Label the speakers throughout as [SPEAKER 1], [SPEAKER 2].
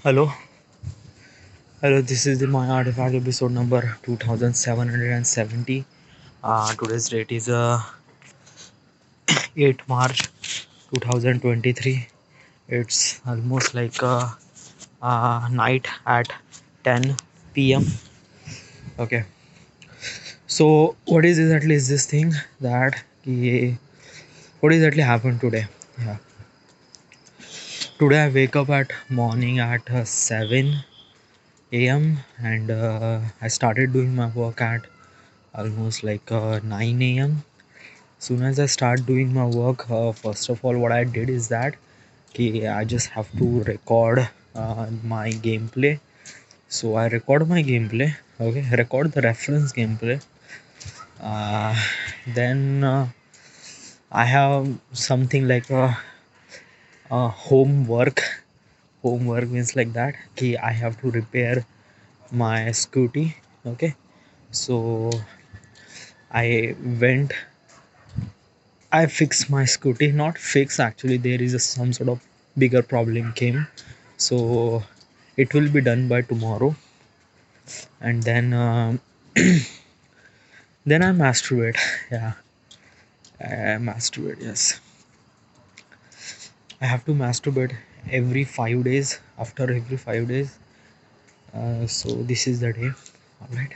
[SPEAKER 1] Hello, hello. This is my artifact episode number 2770. Today's date is 8 March 2023. It's almost like night at 10 p.m. Okay, so what is exactly is this thing that what exactly happened today? Yeah, today I wake up at morning at 7 a.m. and I started doing my work at almost like 9 a.m. Soon as I start doing my work, first of all, what I did is that I just have to record my gameplay. So I record my gameplay, okay, record the reference gameplay. Uh, then I have something like a homework. Homework means like that. I have to repair my scooty. Okay, so I went I fixed my scooty. Not fix actually. There is some sort of bigger problem came, so it will be done by tomorrow. And then I masturbate. Yeah, I masturbate. Yes, I have to masturbate every 5 days. After every 5 days, so this is the day. All right.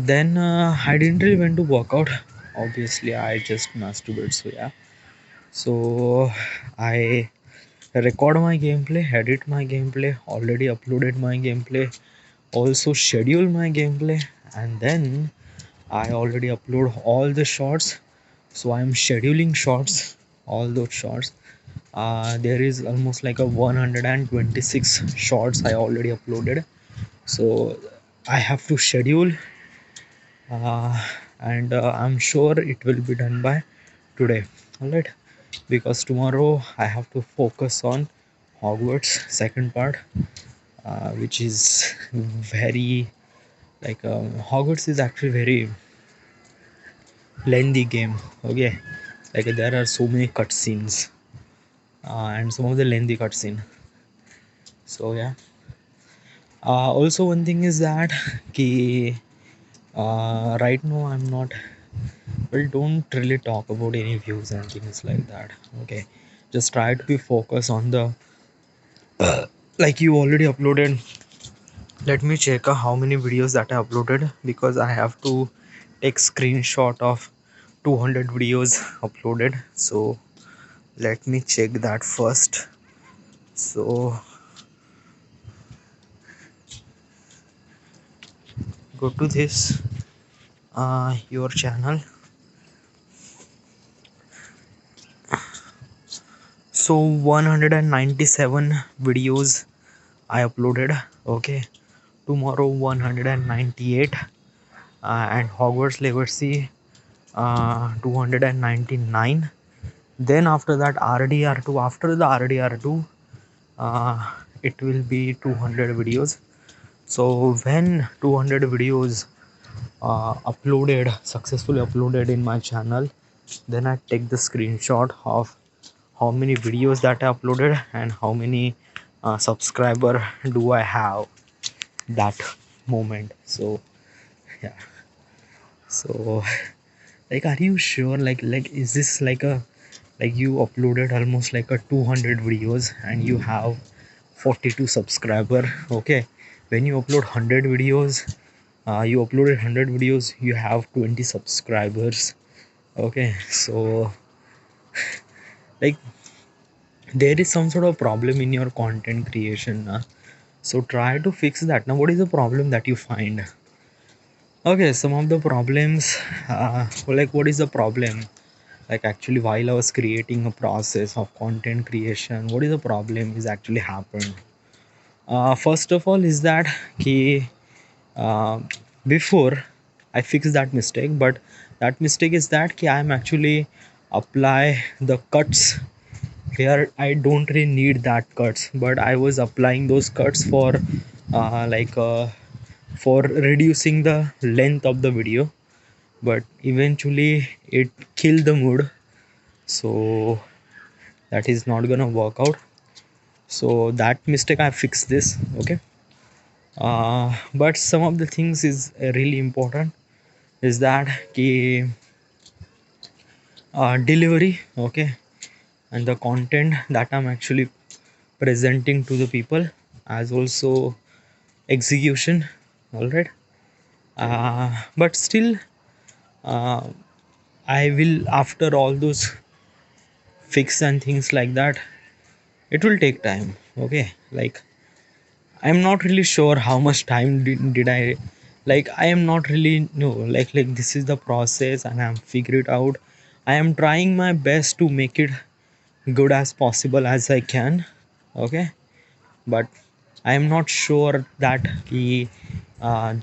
[SPEAKER 1] Then I didn't really went to work out. Obviously, I just masturbate. So yeah. So I record my gameplay, edit my gameplay, already uploaded my gameplay, also schedule my gameplay, and then I already upload all the shots. So I'm scheduling shots, all those shots. There is almost like a 126 shots I already uploaded. So I have to schedule, and I'm sure it will be done by today. All right, because tomorrow I have to focus on Hogwarts second part, which is very like Hogwarts is actually very lengthy game. Okay, like there are so many cutscenes and some of the lengthy cutscene. So yeah. Also, one thing is that right now I'm not. Well, don't really talk about any views and things like that. Okay, just try to be focused on the like you already uploaded. Let me check how many videos that I uploaded, because I have to take screenshot of 200 videos uploaded. So let me check that first. So go to this your channel. So 197 videos I uploaded. Okay, tomorrow 198, and Hogwarts Legacy 299. Then after that RDR2. After the RDR2, it will be 200 videos. So when 200 videos uploaded, successfully uploaded in my channel, then I take the screenshot of how many videos that I uploaded and how many subscriber do I have that moment. So yeah. So like, are you sure? Like, is this like a like you uploaded almost like a 200 videos and you have 42 subscriber? Okay, when you upload 100 videos, you uploaded 100 videos, you have 20 subscribers. Okay, so like there is some sort of problem in your content creation. So try to fix that. Now, what is the problem that you find? Okay, some of the problems, like what is the problem? Like actually, while I was creating a process of content creation, what is the problem is actually happened? First of all, is that uh, before I fix that mistake, but that mistake is that I'm actually apply the cuts here. I don't really need that cuts, but I was applying those cuts for like for reducing the length of the video, but eventually it killed the mood. So that is not gonna work out. So that mistake I fixed this. Okay. But some of the things is really important is that ki, delivery, okay, and the content that I'm actually presenting to the people, as also execution. All right. But still, uh, I will, after all those fix and things like that, it will take time. Okay, like I'm not really sure how much time did I, like I am not really no, like this is the process and I'm figure it out. I am trying my best to make it good as possible as I can. Okay, but I am not sure that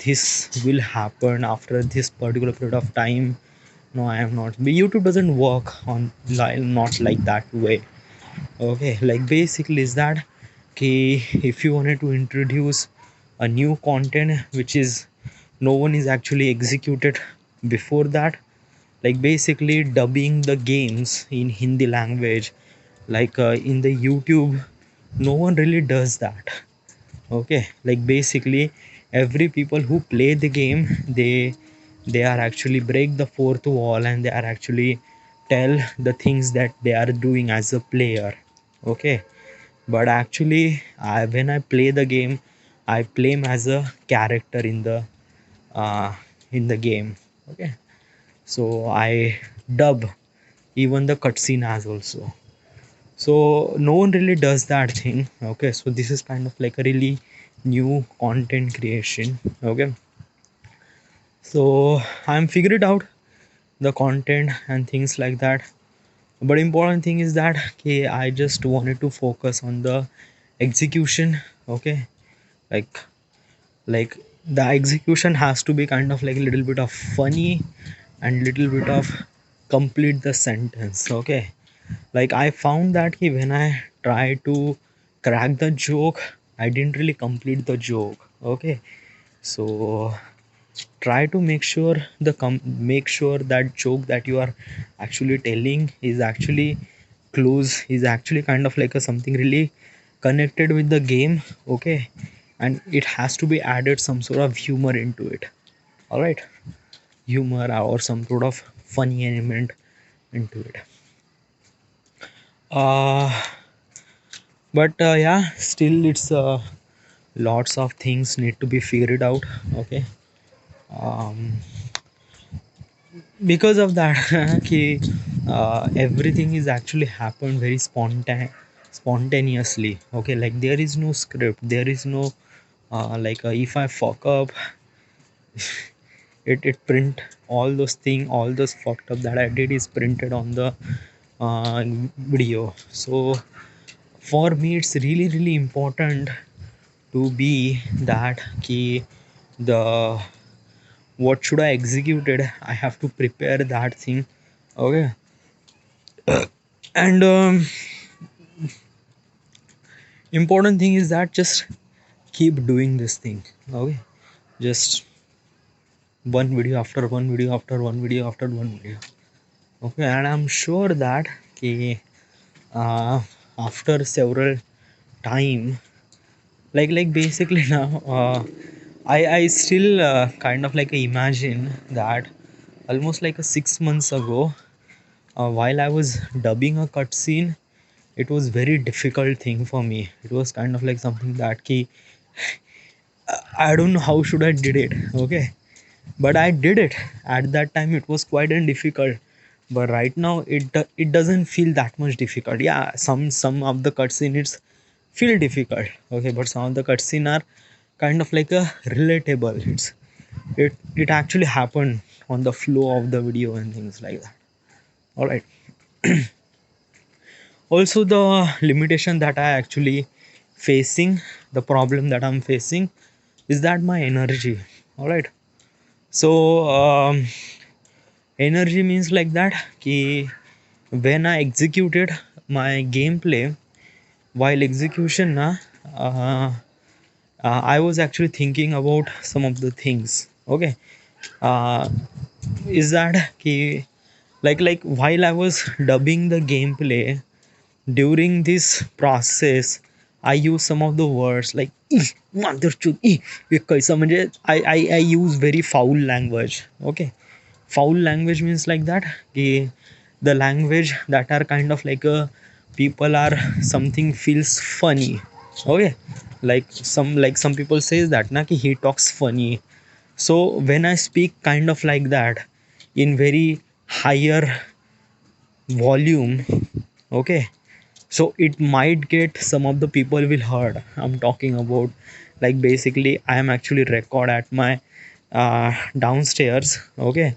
[SPEAKER 1] this will happen after this particular period of time. No, I am not. But YouTube doesn't work on not like that way. Okay, like basically is that okay, if you wanted to introduce a new content which is no one is actually executed before that, like basically dubbing the games in Hindi language, like in the YouTube, no one really does that. Okay, like basically every people who play the game, they are actually break the fourth wall and they are actually tell the things that they are doing as a player. Okay, but actually when I play the game, I play him as a character uh, in the game. Okay, so I dub even the cutscene as also. So no one really does that thing. Okay, so this is kind of like a really new content creation. Okay, so I'm figured out the content and things like that, but important thing is that okay, I just wanted to focus on the execution. Okay, like like the execution has to be kind of like a little bit of funny and little bit of complete the sentence. Okay, like I found that when I try to crack the joke, I didn't really complete the joke. Okay, so try to make sure make sure that joke that you are actually telling is actually close, is actually kind of like a something really connected with the game. Okay, and it has to be added some sort of humor into it. All right, humor or some sort of funny element into it. uh but yeah, still it's lots of things need to be figured out. Okay, um because of that ki, everything is actually happened very spontaneously. Okay, like there is no script, there is no like if I fuck up, it print all those thing, all those fucked up that I did is printed on the uh, video. So for me it's really really important to be that key, the what should I execute it, I have to prepare that thing. Okay, and important thing is that just keep doing this thing. Okay, just one video after one video after one video after one video. Okay, and I'm sure that okay, uh, after several time, like basically now I still kind of like imagine that almost like a 6 months ago, while I was dubbing a cutscene, it was very difficult thing for me. It was kind of like something that key, I don't know how should I did it. Okay, but I did it. At that time it was quite difficult, but right now it doesn't feel that much difficult. Yeah, some of the cutscene it's feel difficult. Okay, but some of the cutscene are kind of like a relatable. It actually happened on the flow of the video and things like that. All right. Also the limitation that I actually facing, the problem that I'm facing is that my energy. All right, so energy means like that ki when I executed my gameplay, while execution na, uh, I was actually thinking about some of the things. Okay, uh, is that ki like while I was dubbing the gameplay, during this process I use some of the words like "motherchud," "ih, kaisa," म्हणजे I use very foul language. Okay, foul language means like that, कि the language that are kind of like a people are something feels funny. Okay, like some people says that na कि he talks funny. So when I speak kind of like that in very higher volume, okay, so it might get some of the people will hurt. I'm talking about, like, basically I am actually record at my downstairs. Okay,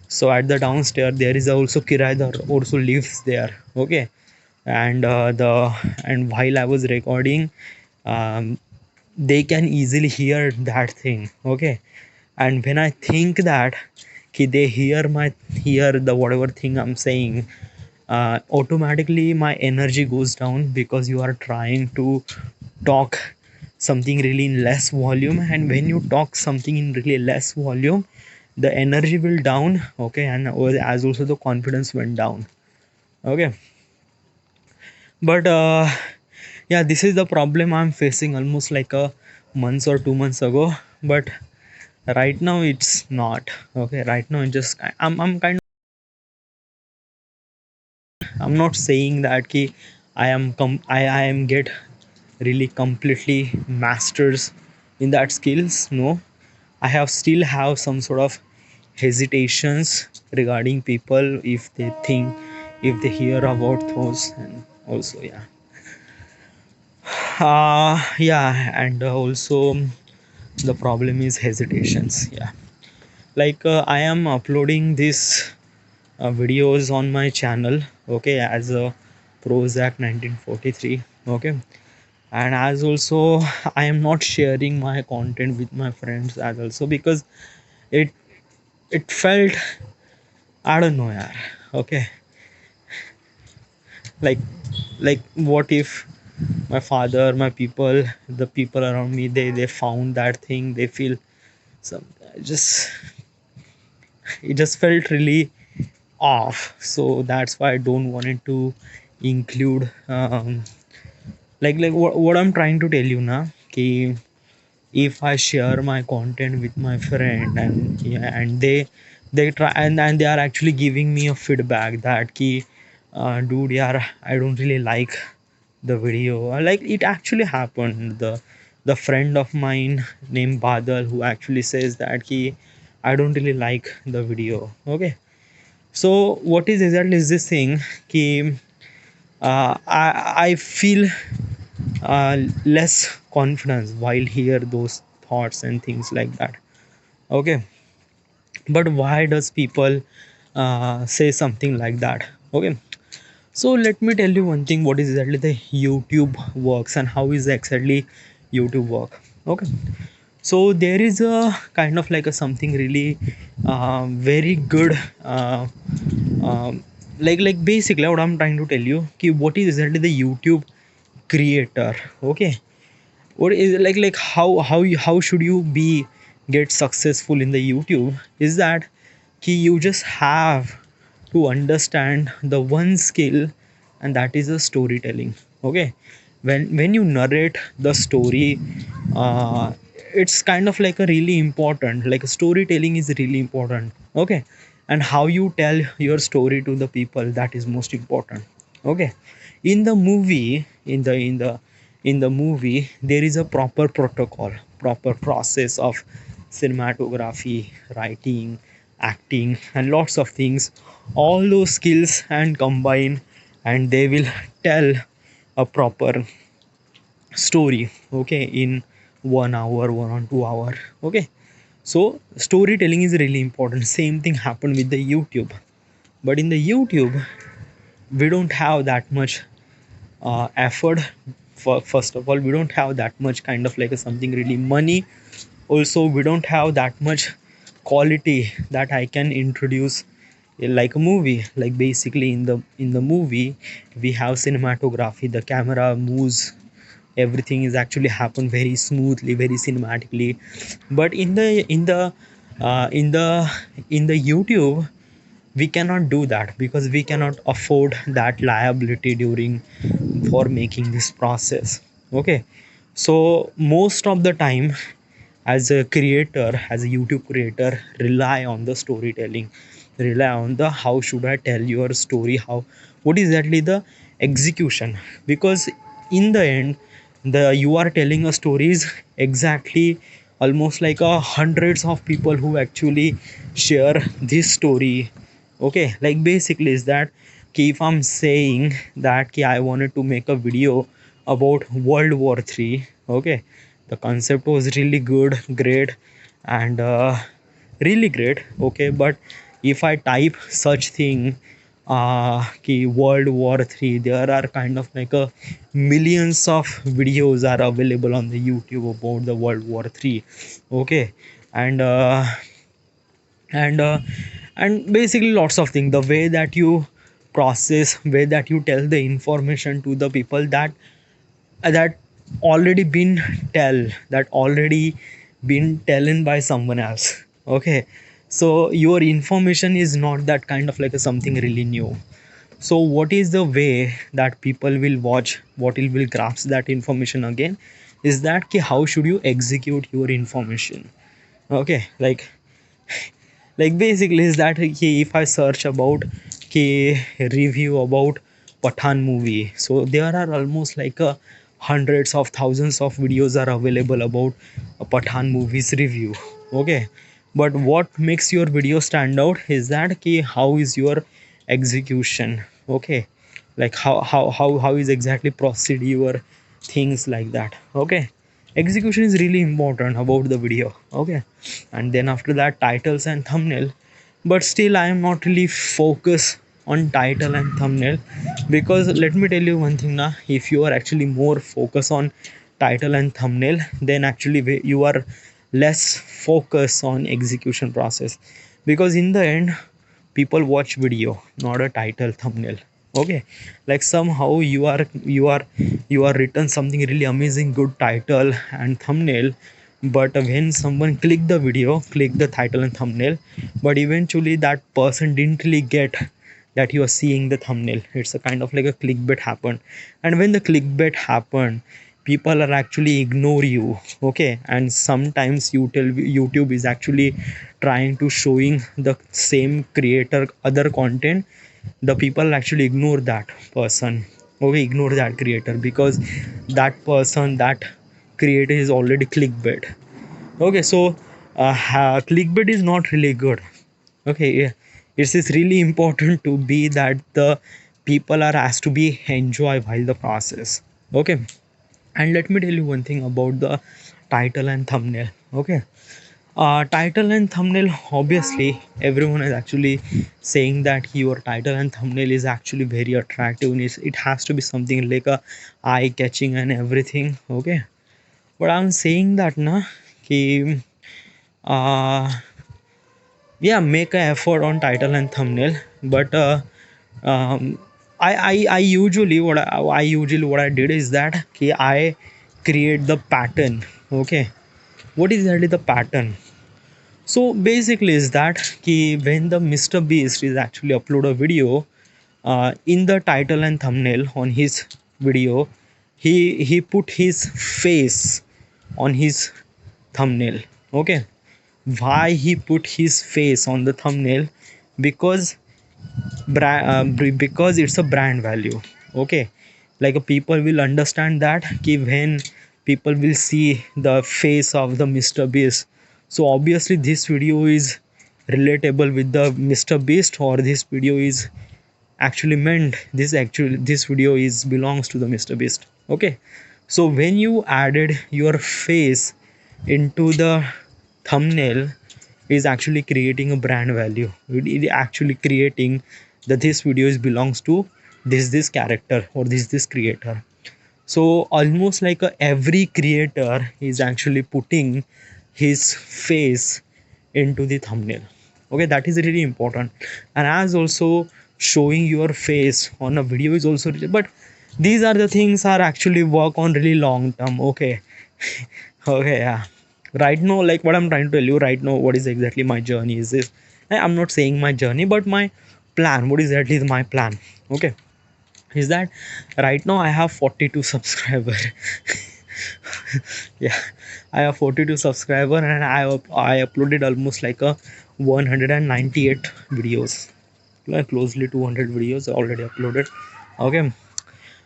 [SPEAKER 1] so at the downstairs there is also kiraidar also lives there. Okay, and the and while I was recording, um, they can easily hear that thing. Okay, and when I think that they hear the whatever thing I'm saying, automatically my energy goes down, because you are trying to talk something really in less volume, and when you talk something in really less volume, the energy will down. Okay, and as also the confidence went down. Okay, but yeah, this is the problem I'm facing almost like a month or 2 months ago. But right now it's not okay. Right now I'm kind I'm not saying that ki I am get really completely masters in that skills. No, I have still have some sort of hesitations regarding people if they think, if they hear about those. And also, yeah, yeah, and also the problem is hesitations. Yeah, like I am uploading this videos on my channel, okay, as a Prozac 1943. Okay, and as also I am not sharing my content with my friends as also, because it it felt, I don't know, yeah. Okay, like what if my father, my people, the people around me, they found that thing, they feel some, just it just felt really off. So that's why I don't wanted to include what I'm trying to tell you now, ki if I share my content with my friend, and yeah, and they try, and they are actually giving me a feedback that ki dude, yeah, I don't really like the video. Like, it actually happened. The friend of mine named Badal, who actually says that ki I don't really like the video. Okay, so what is exactly is this thing, ki I feel less confidence while hear those thoughts and things like that. Okay, but why does people say something like that? Okay, so let me tell you one thing, what is exactly the YouTube works and how is exactly YouTube work. Okay, so there is a kind of like a something really very good, um, like basically what I'm trying to tell you, ki what is exactly the YouTube creator. Okay, what is it like how should you be get successful in the YouTube, is that you just have to understand the one skill, and that is the storytelling. Okay, when you narrate the story, uh, it's kind of like a really important, like storytelling is really important. Okay, and how you tell your story to the people, that is most important. Okay, in the movie, in the movie there is a proper protocol, proper process of cinematography, writing, acting, and lots of things, all those skills and combine, and they will tell a proper story. Okay, in 1 hour, 1 or 2 hour. Okay, so storytelling is really important. Same thing happened with the YouTube, but in the YouTube we don't have that much effort. For first of all, we don't have that much kind of like a something really money. Also, we don't have that much quality that I can introduce like a movie. Like, basically in the movie we have cinematography, the camera moves, everything is actually happen very smoothly, very cinematically. But in the in the YouTube we cannot do that, because we cannot afford that liability during for making this process. Okay, so most of the time, as a creator, as a YouTube creator, rely on the storytelling, rely on the how should I tell your story, how, what is exactly the execution. Because in the end, the you are telling a stories exactly, almost like a hundreds of people who actually share this story. Okay, like basically is that कि if I'm saying that कि I wanted to make a video about World War III, okay, the concept was really good, great, and really great. Okay, but if I type such thing, कि World War III, there are kind of like a millions of videos are available on the YouTube about the World War III. Okay, and and uh, and basically lots of things, the way that you process, way that you tell the information to the people, that already been tell, that already been tellen by someone else. Okay, so your information is not that kind of like a something really new. So what is the way that people will watch, what will grasp that information again, is that ki how should you execute your information. Okay, like basically is that कि if I search about कि review about Pathan movie, so there are almost like hundreds of thousands of videos are available about a Pathan movie's review. Okay, but what makes your video stand out is that कि how is your execution. Okay, like how is exactly proceed your things like that. Okay, execution is really important about the video. Okay, and then after that, titles and thumbnail. But still I am not really focused on title and thumbnail, because let me tell you one thing now, if you are actually more focused on title and thumbnail, then actually you are less focused on execution process. Because in the end, people watch video, not a title thumbnail. Okay, like somehow you are written something really amazing good title and thumbnail, but when someone click the video, click the title and thumbnail, but eventually that person didn't really get that you are seeing the thumbnail. It's a kind of like a clickbait happened, and when the clickbait happened, people are actually ignore you. Okay, and sometimes YouTube is actually trying to showing the same creator other content, the people actually ignore that person. Okay, ignore that creator, because that person, that creator is already clickbait. Okay, so clickbait is not really good. Okay, yeah. It is really important to be that the people are asked to be enjoy while the process. Okay, and let me tell you one thing about the title and thumbnail. Okay, title and thumbnail, obviously everyone is actually saying that your title and thumbnail is actually very attractive, and it has to be something like a eye catching and everything. Okay, but I'm saying that na ki uh, yeah, make a effort on title and thumbnail, but um, I usually what I did is that ki I create the pattern. Okay, what is exactly the pattern? So basically is that ki when the Mr. Beast is actually upload a video, in the title and thumbnail on his video, he put his face on his thumbnail. Okay, why he put his face on the thumbnail? Because because it's a brand value. Okay, like people will understand that ki when people will see the face of the Mr. Beast, so obviously this video is relatable with the Mr. Beast, or this video is actually meant, this video is belongs to the Mr. Beast. Okay, so when you added your face into the thumbnail, is actually creating a brand value. It is actually creating that this video is belongs to this character, or this creator. So almost like every creator is actually putting his face into the thumbnail. Okay, that is really important. And as also showing your face on a video is also really, but these are the things are actually work on really long term. Okay. Okay, yeah. Right now, like what I'm trying to tell you right now, what is exactly my journey is this. I'm not saying my journey, but my plan, what is exactly my plan. Okay, is that right now I have 42 subscriber. Yeah, I have 42 subscriber, and I uploaded almost like a 198 videos, like closely 200 videos already uploaded. Okay,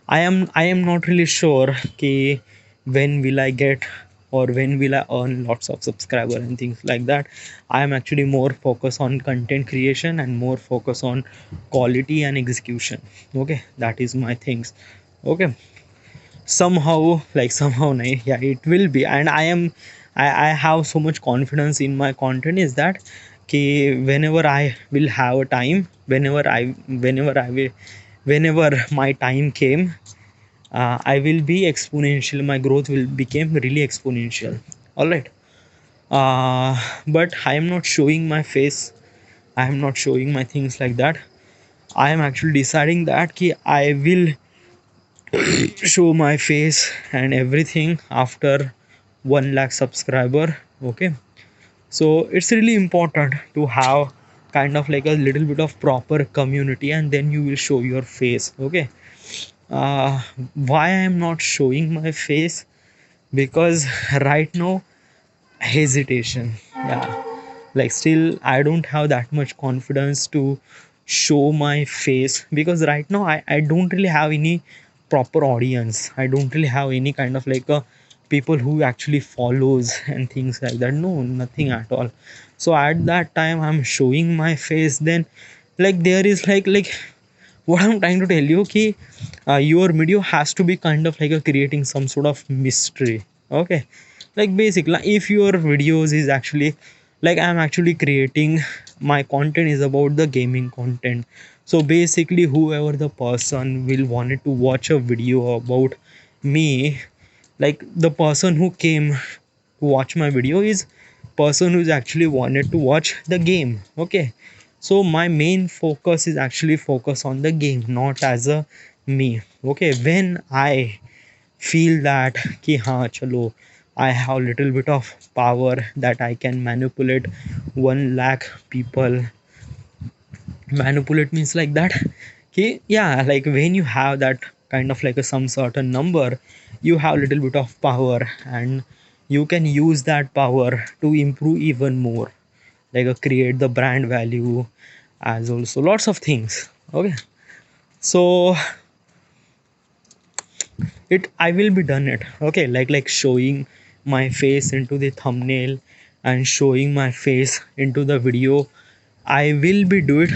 [SPEAKER 1] I am not really sure कि when will I get or when will I earn lots of subscriber and things like that. I am actually more focused on content creation and more focused on quality and execution. Okay, that is my things. Okay, somehow, like somehow yeah, it will be, and I have so much confidence in my content is that whenever I will have a time, whenever my time came, I will be exponential, my growth will become really exponential. All right. But I am not showing my face, I am not showing my things like that. I am actually deciding that I will show my face and everything after 1 lakh subscriber. Okay, so it's really important to have kind of like a little bit of proper community, and then you will show your face. Okay, uh, why I am not showing my face? Because right now, hesitation. Yeah, like still I don't have that much confidence to show my face, because right now I don't really have any proper audience. I don't really have any kind of like a people who actually follows and things like that. No, nothing at all. So at that time I'm showing my face, then like there is like what I'm trying to tell you ki your video has to be kind of like a creating some sort of mystery. Okay, like basic, like if your videos is actually like I'm actually creating, my content is about the gaming content, so basically whoever the person will wanted to watch a video about me, like the person who came to watch my video is person who's actually wanted to watch the game. Okay, so my main focus is actually focus on the game, not as a me. Okay, when I feel that ki ha chalo, I have little bit of power that I can manipulate 1 lakh people. Manipulate means like that yeah, like when you have that kind of like a some certain number, you have little bit of power, and you can use that power to improve even more, like create the brand value, as also lots of things. Okay, so it I will be done it. Okay, like showing my face into the thumbnail and showing my face into the video, I will be do it.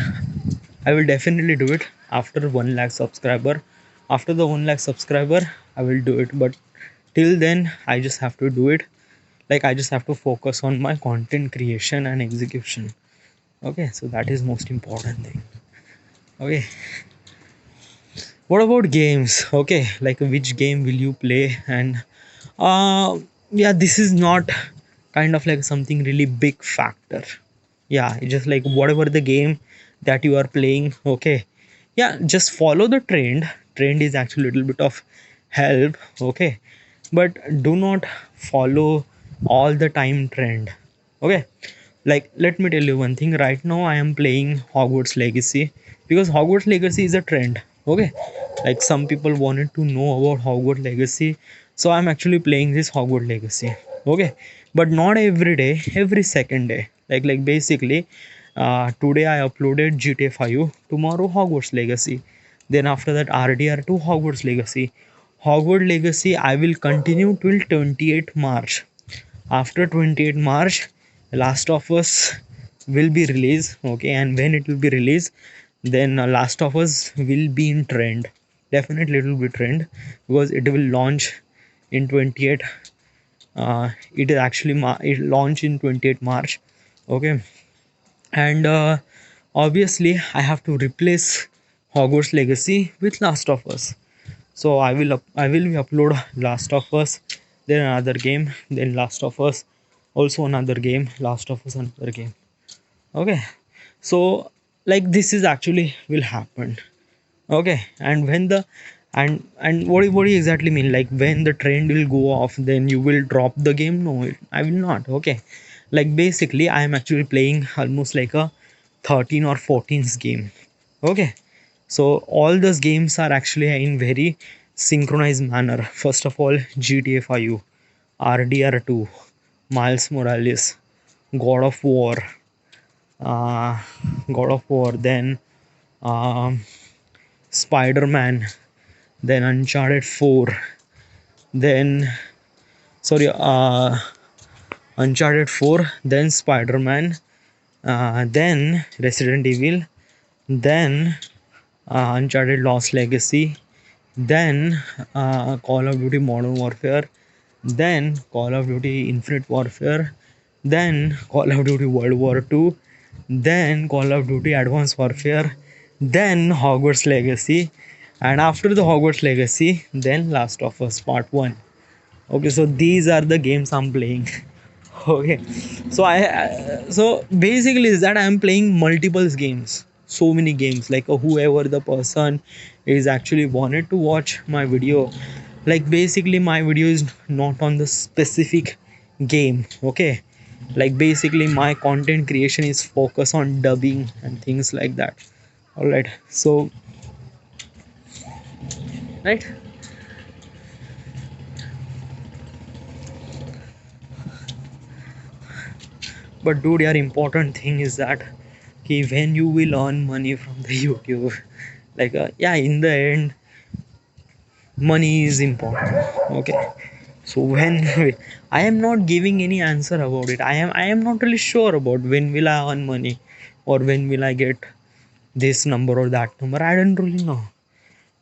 [SPEAKER 1] I will definitely do it after 1 lakh subscriber. After the 1 lakh subscriber, I will do it. But till then, I just have to do it. Like I just have to focus on my content creation and execution. Okay, so that is most important thing. Okay, what about games? Okay, like which game will you play? And yeah, this is not kind of like something really big factor. Yeah, it's just like whatever the game that you are playing. Okay, yeah, just follow the trend is actually a little bit of help. Okay, but do not follow all the time trend. Okay, like let me tell you one thing. Right now I am playing Hogwarts Legacy because Hogwarts Legacy is a trend. Okay, like some people wanted to know about Hogwarts Legacy, so I'm actually playing this Hogwarts Legacy. Okay, but not every day, every second day. Like basically today I uploaded GTA 5, tomorrow Hogwarts Legacy, then after that RDR2 Hogwarts Legacy. Hogwarts Legacy I will continue till 28th March. After 28th March, Last of Us will be released. Okay, and when it will be released, then Last of Us will be in trend. Definitely it will be trend because it will launch in 28th. It is actually it launch in 28th March. Okay, and obviously I have to replace Hogwarts Legacy with Last of Us. So I will be upload Last of Us, then another game, then Last of Us, also another game, Last of Us, another game. Okay, so like this is actually will happen. Okay, and when the and what do you exactly mean, like when the trend will go off then you will drop the game? No, I will not. Okay, like basically I am actually playing almost like a 13 or 14th game. Okay, So all those games are actually in very synchronized manner. First of all, GTA 5, RDR2, Miles Morales, God of War, uh, God of War, then um, Spider-Man, then Uncharted 4, then sorry, Uncharted 4, then Spider-Man, then Resident Evil, then Uncharted Lost Legacy, then Call of Duty Modern Warfare, then Call of Duty Infinite Warfare, then Call of Duty World War 2, then Call of Duty Advanced Warfare, then Hogwarts Legacy, and after the Hogwarts Legacy, then Last of Us Part 1. Okay, so these are the games I'm playing. Okay, so so basically is that I'm playing multiple games, so many games, like whoever the person is actually wanted to watch my video, like basically my video is not on the specific game. Okay, like basically my content creation is focused on dubbing and things like that. All right, so right. But dude, your important thing is that when you will earn money from the YouTube, like yeah, in the end money is important. Okay, so when I am not giving any answer about it, I am not really sure about when will I earn money or when will I get this number or that number. I don't really know,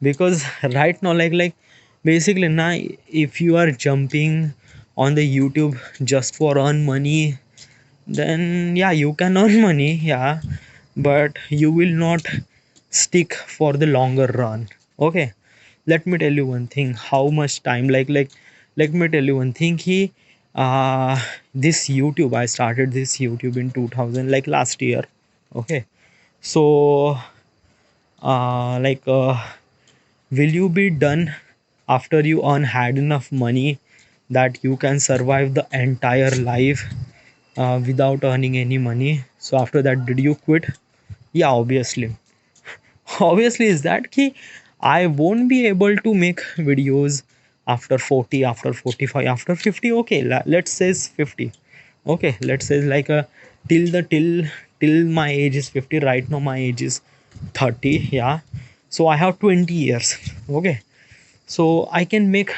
[SPEAKER 1] because right now, like basically now, if you are jumping on the YouTube just for earn money, then yeah, you can earn money, yeah, but you will not stick for the longer run. Okay, let me tell you one thing, how much time, like let me tell you one thing, he this YouTube, I started this YouTube in 2000, like last year. Okay, so will you be done after you earn had enough money that you can survive the entire life without earning any money? So after that, did you quit? Yeah, obviously. Obviously is that key, I won't be able to make videos after 40, after 45, after 50. Okay, let's say 50. Okay, let's say like till the till my age is 50. Right now my age is 30. Yeah, so I have 20 years. Okay, so I can make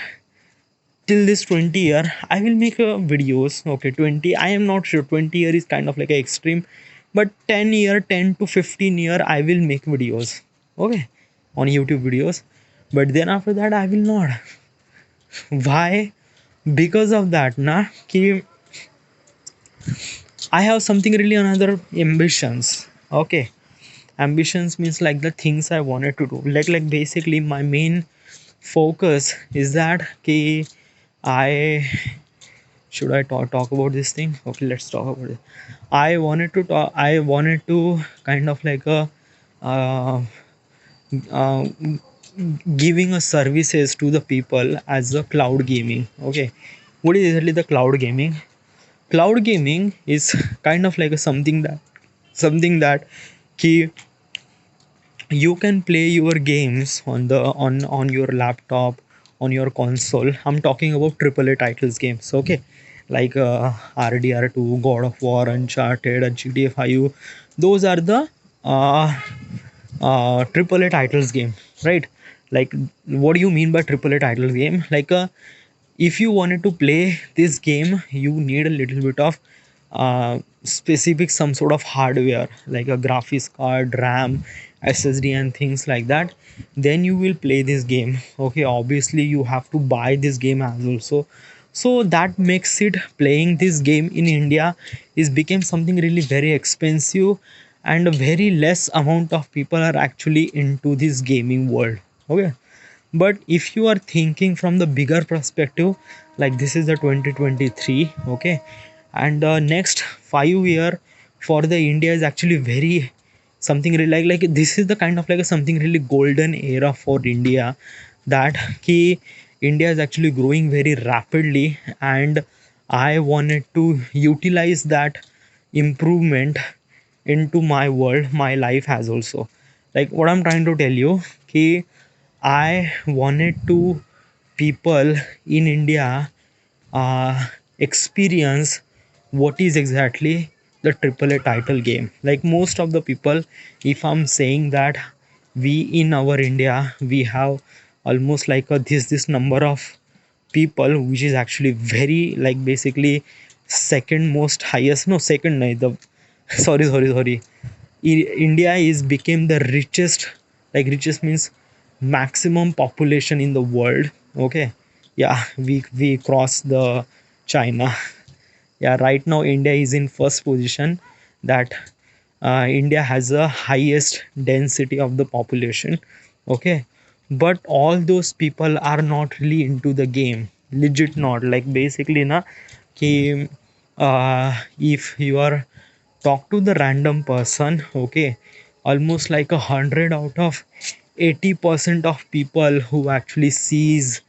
[SPEAKER 1] till this 20 year, I will make videos. Okay, 20, I am not sure, 20 year is kind of like a extreme, but 10 year, 10 to 15 year, I will make videos. Okay, on YouTube videos. But then after that I will not. Why? Because of that na ki I have something really another ambitions. Okay, ambitions means like the things I wanted to do, like basically my main focus is that ki I should I talk about this thing? Okay, let's talk about it. I wanted to talk, I wanted to kind of like a uh, uh, giving a services to the people as a cloud gaming. Okay, what is exactly the cloud gaming? Cloud gaming is kind of like a something that key you can play your games on the on your laptop, on your console. I'm talking about AAA titles games. Okay, like RDR2, God of War, Uncharted, GTA 5. Those are the AAA titles game, right? Like, what do you mean by AAA titles game? Like if you wanted to play this game, you need a little bit of specific some sort of hardware, like a graphics card, RAM, SSD, and things like that. Then you will play this game. Okay, obviously you have to buy this game as also. So that makes it playing this game in India is became something really very expensive, and a very less amount of people are actually into this gaming world. Okay, but if you are thinking from the bigger perspective, like this is the 2023. Okay, and next 5 year for the India is actually very something really like this is the kind of like a something really golden era for India, that key India is actually growing very rapidly, and I wanted to utilize that improvement into my world, my life has also. Like what I'm trying to tell you, ki I wanted to people in India experience what is exactly the AAA title game. Like most of the people, if I'm saying that we in our India we have almost like a this number of people, which is actually very like basically second most highest, no second no, the sorry, India is became the richest, like richest means maximum population in the world. Okay, yeah, we cross the China. Yeah, right now India is in first position. That India has the highest density of the population. Okay, but all those people are not really into the game. Legit not. Like basically, na, कि if you are talk to the random person, okay, almost like 100 out of 80% of people who actually sees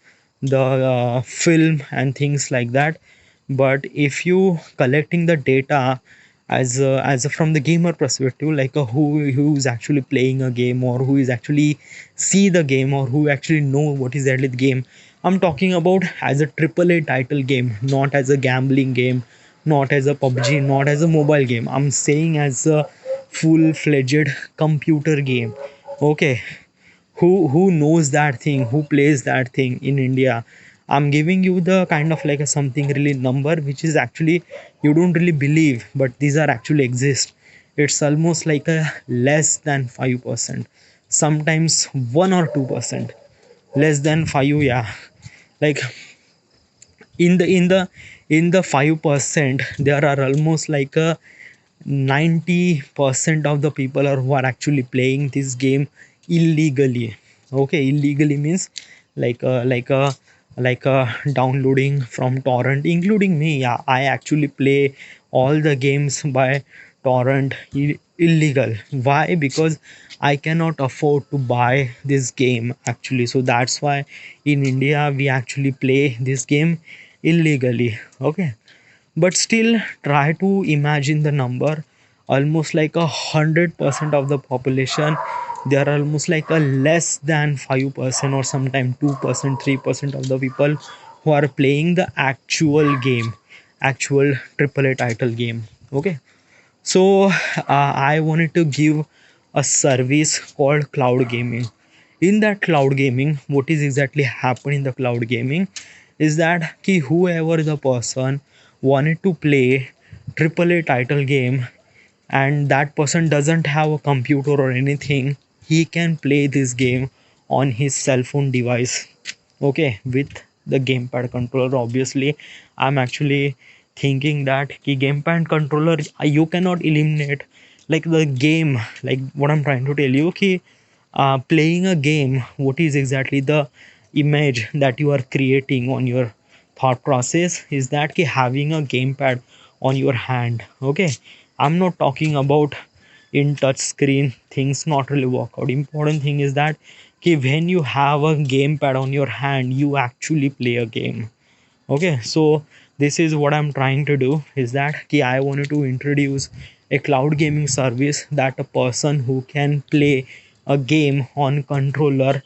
[SPEAKER 1] the film and things like that. But if you collecting the data as a from the gamer perspective, like a who's actually playing a game, or who is actually see the game, or who actually know what is exactly the game. I'm talking about as a AAA title game, not as a gambling game, not as a PUBG, not as a mobile game. I'm saying as a full-fledged computer game. Okay, who knows that thing, who plays that thing in India. I'm giving you the kind of like a something really number which is actually you don't really believe, but these are actually exist. It's almost like a less than 5%, sometimes 1 or 2%, less than 5. Yeah, like in the 5% there are almost like a 90% of the people are who are actually playing this game illegally. Okay, illegally means like downloading from torrent, including me. Yeah, I actually play all the games by torrent illegal. Why? Because I cannot afford to buy this game actually, so that's why in India we actually play this game illegally. Okay, but still try to imagine the number, almost like 100% of the population, they are almost like a less than 5% or sometimes 2% 3% of the people who are playing the actual game, actual AAA title game. Okay, so I wanted to give a service called cloud gaming. In that cloud gaming, what is exactly happening in the cloud gaming is that ki whoever the person wanted to play AAA title game, and that person doesn't have a computer or anything, he can play this game on his cell phone device. Okay, with the gamepad controller. Obviously, I'm actually thinking that ki gamepad controller you cannot eliminate like the game. Like what I'm trying to tell you ki playing a game, what is exactly the image that you are creating on your thought process is that ki having a gamepad on your hand. Okay, I'm not talking about in touch screen things not really work out. Important thing is that ki when you have a gamepad on your hand you actually play a game. Okay, so this is what I'm trying to do is that ki I wanted to introduce a cloud gaming service that a person who can play a game on controller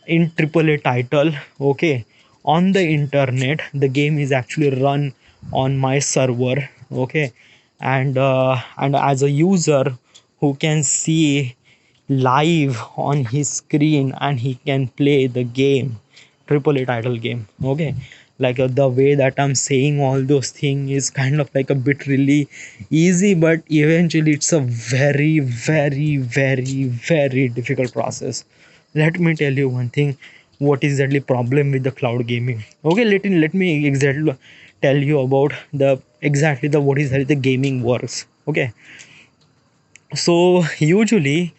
[SPEAKER 1] in AAA title, okay, on the internet. The game is actually run on my server. Okay, and as a user who can see live on his screen, and he can play the game, AAA title game. Okay, like the way that I'm saying all those things is kind of like a bit really easy, but eventually it's a very very difficult process. Let me tell you one thing, what is exactly problem with the cloud gaming. Okay, let me exactly tell you about the exactly the what is how the gaming works. Okay, so usually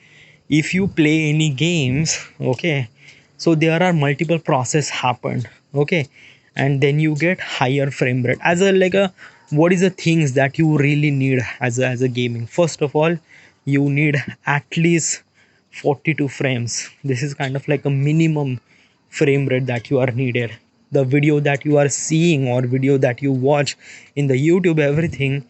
[SPEAKER 1] if you play any games, okay, so there are multiple process happened. Okay, and then you get higher frame rate as a like a what is the things that you really need as a gaming. First of all, you need at least 42 frames. This is kind of like a minimum frame rate that you are needed. The video that you are seeing or video that you watch in the YouTube, everything,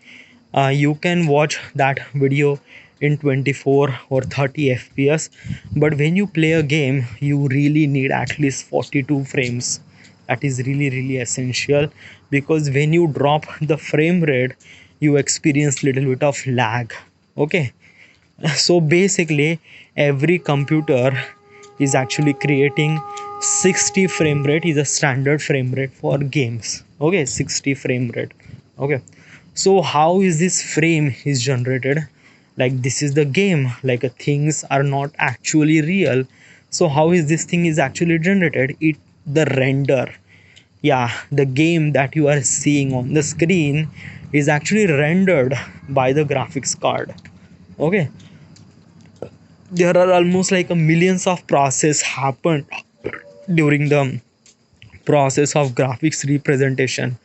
[SPEAKER 1] you can watch that video in 24 or 30 fps, but when you play a game you really need at least 42 frames. That is really really essential, because when you drop the frame rate you experience little bit of lag. Okay, so basically every computer is actually creating 60 frame rate is a standard frame rate for games. Okay, 60 frame rate. Okay, so how is this frame is generated? Like this is the game, like things are not actually real. So how is this thing is actually generated? It the render, yeah, the game that you are seeing on the screen is actually rendered by the graphics card. Okay, there are almost like a millions of process happen during the process of graphics representation.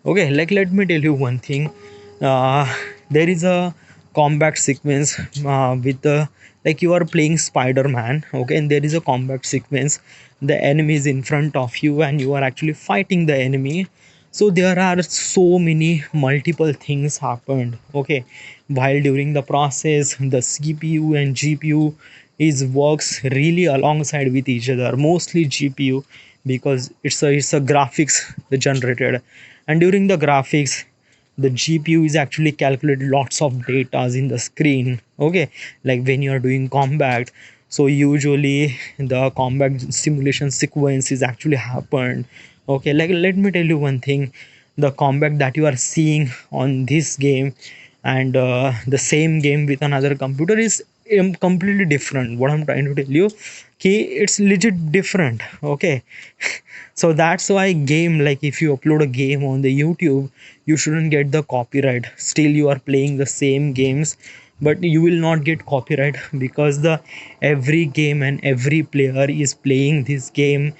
[SPEAKER 1] Okay, like let me tell you one thing. uh, there is a combat sequence with the, like you are playing Spider-Man. Okay, and there is a combat sequence, the enemy is in front of you and you are actually fighting the enemy. So there are so many multiple things happened. Okay, while during the process the CPU and GPU is works really alongside with each other, mostly GPU, because it's a graphics generated, and during the graphics the GPU is actually calculate lots of data in the screen. Okay, like when you are doing combat, so usually the combat simulation sequence is actually happened. Okay, like let me tell you one thing, the combat that you are seeing on this game and the same game with another computer is completely different. What I'm trying to tell you, okay, it's legit different. Okay, so that's why game, like if you upload a game on the YouTube you shouldn't get the copyright. Still you are playing the same games, but you will not get copyright, because the every game and every player is playing this game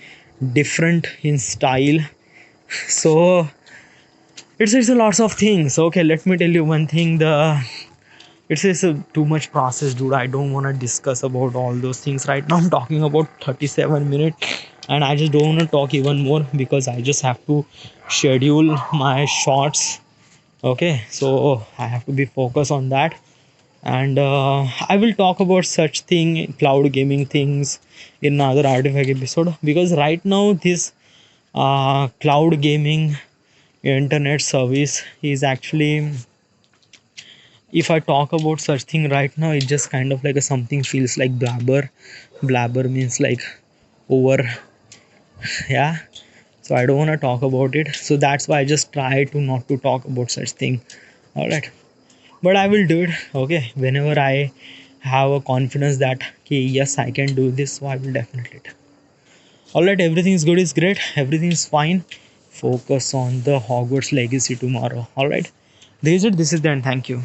[SPEAKER 1] different in style. So it's a lots of things. Okay, let me tell you one thing, the it's a too much process, dude. I don't want to discuss about all those things right now. I'm talking about 37 minutes and I just don't want to talk even more, because I just have to schedule my shots. Okay, so I have to be focused on that. And I will talk about such thing, cloud gaming things, in another artifact episode, because right now this cloud gaming internet service is actually, if I talk about such thing right now, it just kind of like a something feels like blabber. Blabber means like over, yeah. So I don't want to talk about it. So that's why I just try to not to talk about such thing. All right, but I will do it. Okay, whenever I have a confidence that okay, yes, I can do this, so I will definitely do. All right, everything is good, is great, everything is fine. Focus on the Hogwarts legacy tomorrow. All right, this is it. This is the end. Thank you.